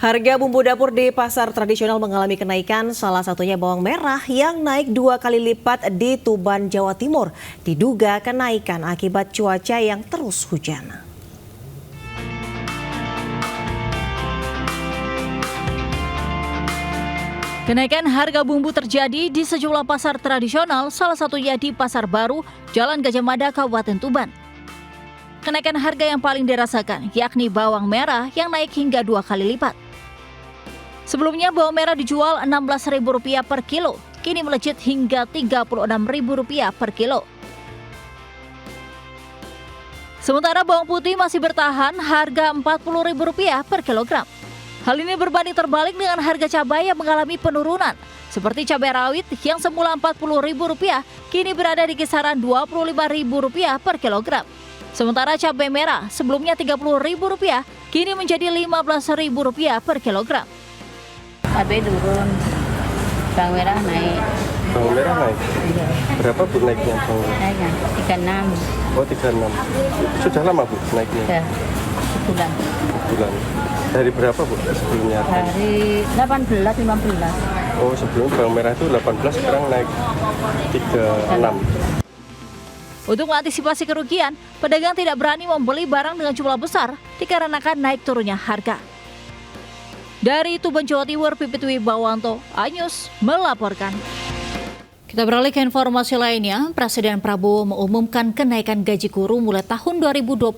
Harga bumbu dapur di pasar tradisional mengalami kenaikan, salah satunya bawang merah yang naik 2 kali lipat di Tuban, Jawa Timur. Diduga kenaikan akibat cuaca yang terus hujan. Kenaikan harga bumbu terjadi di sejumlah pasar tradisional, salah satunya di Pasar Baru, Jalan Gajah Mada, Kabupaten Tuban. Kenaikan harga yang paling dirasakan yakni bawang merah yang naik hingga 2 kali lipat. Sebelumnya bawang merah dijual Rp16.000 per kilo, kini melejit hingga Rp36.000 per kilo. Sementara bawang putih masih bertahan harga Rp40.000 per kilogram. Hal ini berbanding terbalik dengan harga cabai yang mengalami penurunan. Seperti cabai rawit yang semula Rp40.000, kini berada di kisaran Rp25.000 per kilogram. Sementara cabai merah sebelumnya Rp30.000, kini menjadi Rp15.000 per kilogram. Cabai turun, bawang merah naik. Bawang merah naik? Iya. Berapa Bu naiknya bawang merah? Naiknya 36. Oh 36. Sudah lama Bu naiknya? Sudah sebulan. Sebulan. Dari berapa Bu sebelumnya? Dari 18, 15. Oh sebelum bawang merah itu 18, sekarang naik 36. Untuk mengantisipasi kerugian, pedagang tidak berani membeli barang dengan jumlah besar dikarenakan naik turunnya harga. Dari Tuban, Jawa Timur, Pipit Wibawanto, iNews melaporkan. Kita beralih ke informasi lainnya. Presiden Prabowo mengumumkan kenaikan gaji guru mulai tahun 2025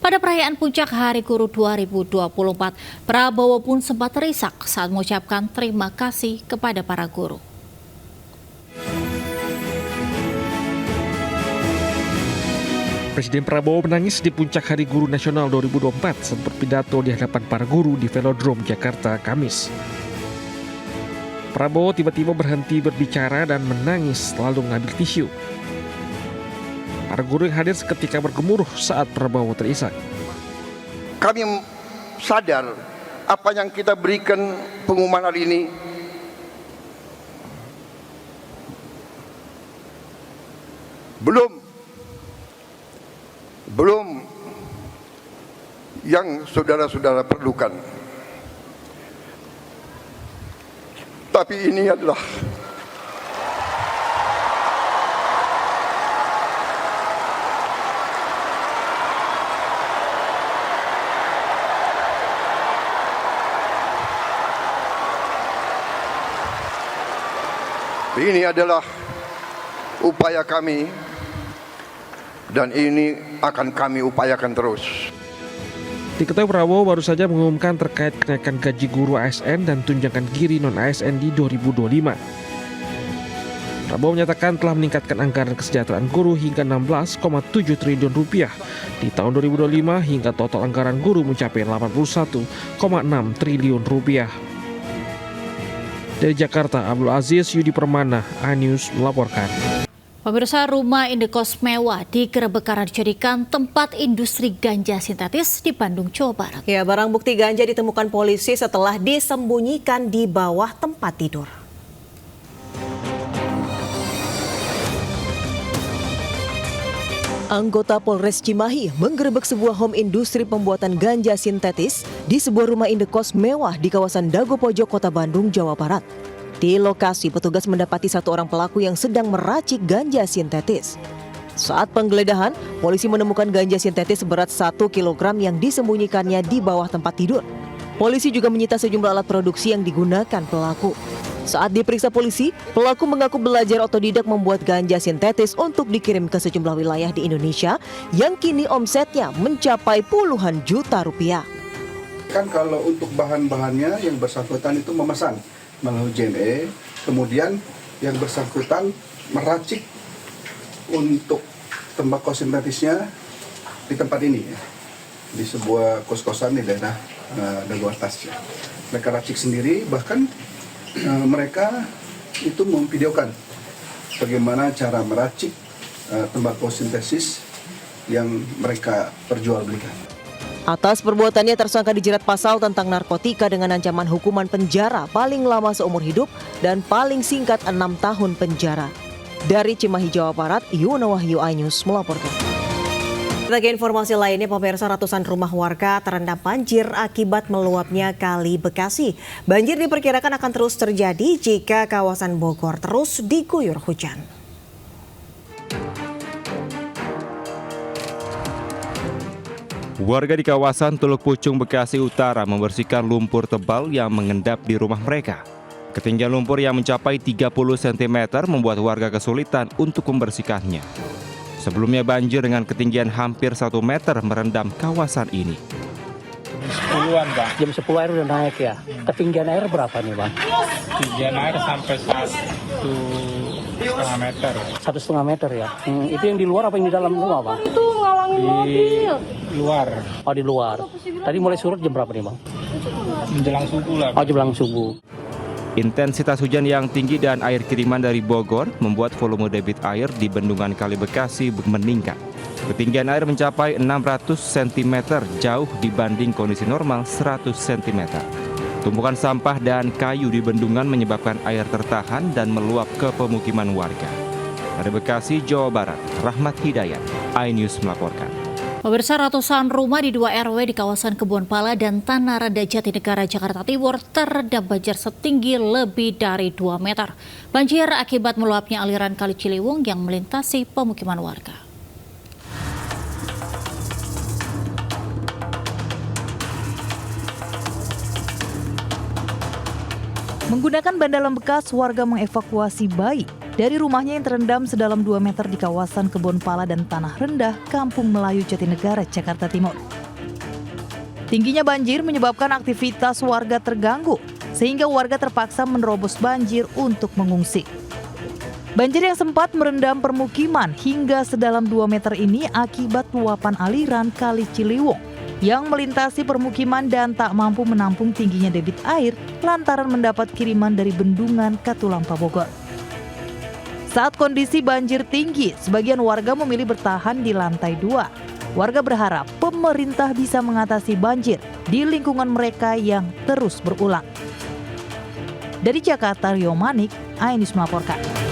pada perayaan Puncak Hari Guru 2024. Prabowo pun sempat terisak saat mengucapkan terima kasih kepada para guru. Presiden Prabowo menangis di Puncak Hari Guru Nasional 2024 saat berpidato di hadapan para guru di Velodrome, Jakarta, Kamis. Prabowo tiba-tiba berhenti berbicara dan menangis lalu mengambil tisu. Para guru yang hadir seketika bergemuruh saat Prabowo terisak. Kami sadar apa yang kita berikan pengumuman hari ini belum yang saudara-saudara perlukan. Tapi ini adalah upaya kami dan ini akan kami upayakan terus. Diketahui Prabowo baru saja mengumumkan terkait kenaikan gaji guru ASN dan tunjangan giri non-ASN di 2025. Prabowo menyatakan telah meningkatkan anggaran kesejahteraan guru hingga Rp16,7 triliun di tahun 2025 hingga total anggaran guru mencapai Rp81,6 triliun. Dari Jakarta, Abdul Aziz Yudi Permana, iNews melaporkan. Pemirsa, rumah indekos mewah digerebek karena dijadikan tempat industri ganja sintetis di Bandung, Jawa Barat. Ya, barang bukti ganja ditemukan polisi setelah disembunyikan di bawah tempat tidur. Anggota Polres Cimahi menggerebek sebuah home industri pembuatan ganja sintetis di sebuah rumah indekos mewah di kawasan Dago Pojok, Kota Bandung, Jawa Barat. Di lokasi, petugas mendapati satu orang pelaku yang sedang meracik ganja sintetis. Saat penggeledahan, polisi menemukan ganja sintetis seberat 1 kg yang disembunyikannya di bawah tempat tidur. Polisi juga menyita sejumlah alat produksi yang digunakan pelaku. Saat diperiksa polisi, pelaku mengaku belajar otodidak membuat ganja sintetis untuk dikirim ke sejumlah wilayah di Indonesia yang kini omsetnya mencapai puluhan juta rupiah. Kan kalau untuk bahan-bahannya yang bersangkutan itu memesan melalui JNE, kemudian yang bersangkutan meracik untuk tembakau sintetisnya di tempat ini ya, di sebuah kos-kosan di daerah Dago Atas. Mereka racik sendiri, bahkan mereka itu memvideokan bagaimana cara meracik tembakau sintetis yang mereka perjualbelikan. Atas perbuatannya tersangka dijerat pasal tentang narkotika dengan ancaman hukuman penjara paling lama seumur hidup dan paling singkat 6 tahun penjara. Dari Cimahi, Jawa Barat, Yuna Wahyu, iNews melaporkan. Kita ke informasi lainnya, pemirsa, ratusan rumah warga terendam banjir akibat meluapnya Kali Bekasi. Banjir diperkirakan akan terus terjadi jika kawasan Bogor terus diguyur hujan. Warga di kawasan Teluk Pucung, Bekasi Utara membersihkan lumpur tebal yang mengendap di rumah mereka. Ketinggian lumpur yang mencapai 30 cm membuat warga kesulitan untuk membersihkannya. Sebelumnya banjir dengan ketinggian hampir 1 meter merendam kawasan ini. 10-an, Bang. Jam 10 air udah naik ya. Ketinggian air berapa nih, Bang? Ketinggian air sampai 1,5 meter. 1,5 meter ya. Itu yang di luar apa yang di dalam rumah, Bang? Di luar. Oh, di luar. Tadi mulai surut jam berapa nih, Bang? Menjelang subuh lah. Oh, menjelang subuh. Intensitas hujan yang tinggi dan air kiriman dari Bogor membuat volume debit air di bendungan Kali Bekasi meningkat. Ketinggian air mencapai 600 cm jauh dibanding kondisi normal 100 cm. Tumpukan sampah dan kayu di bendungan menyebabkan air tertahan dan meluap ke pemukiman warga. Dari Bekasi, Jawa Barat, Rahmat Hidayat, iNews melaporkan. Pemirsa, ratusan rumah di 2 RW di kawasan Kebun Pala dan Tanah Renda Jatinegara, Jakarta Timur terendam banjir setinggi lebih dari 2 meter. Banjir akibat meluapnya aliran Kali Ciliwung yang melintasi pemukiman warga. Menggunakan ban dalam bekas, warga mengevakuasi bayi dari rumahnya yang terendam sedalam 2 meter di kawasan Kebun Pala dan Tanah Rendah, Kampung Melayu, Jatinegara, Jakarta Timur. Tingginya banjir menyebabkan aktivitas warga terganggu, sehingga warga terpaksa menerobos banjir untuk mengungsi. Banjir yang sempat merendam permukiman hingga sedalam 2 meter ini akibat luapan aliran Kali Ciliwung yang melintasi permukiman dan tak mampu menampung tingginya debit air lantaran mendapat kiriman dari bendungan Katulampa Bogor. Saat kondisi banjir tinggi, sebagian warga memilih bertahan di lantai 2. Warga berharap pemerintah bisa mengatasi banjir di lingkungan mereka yang terus berulang. Dari Jakarta, Rio Manik, iNews melaporkan.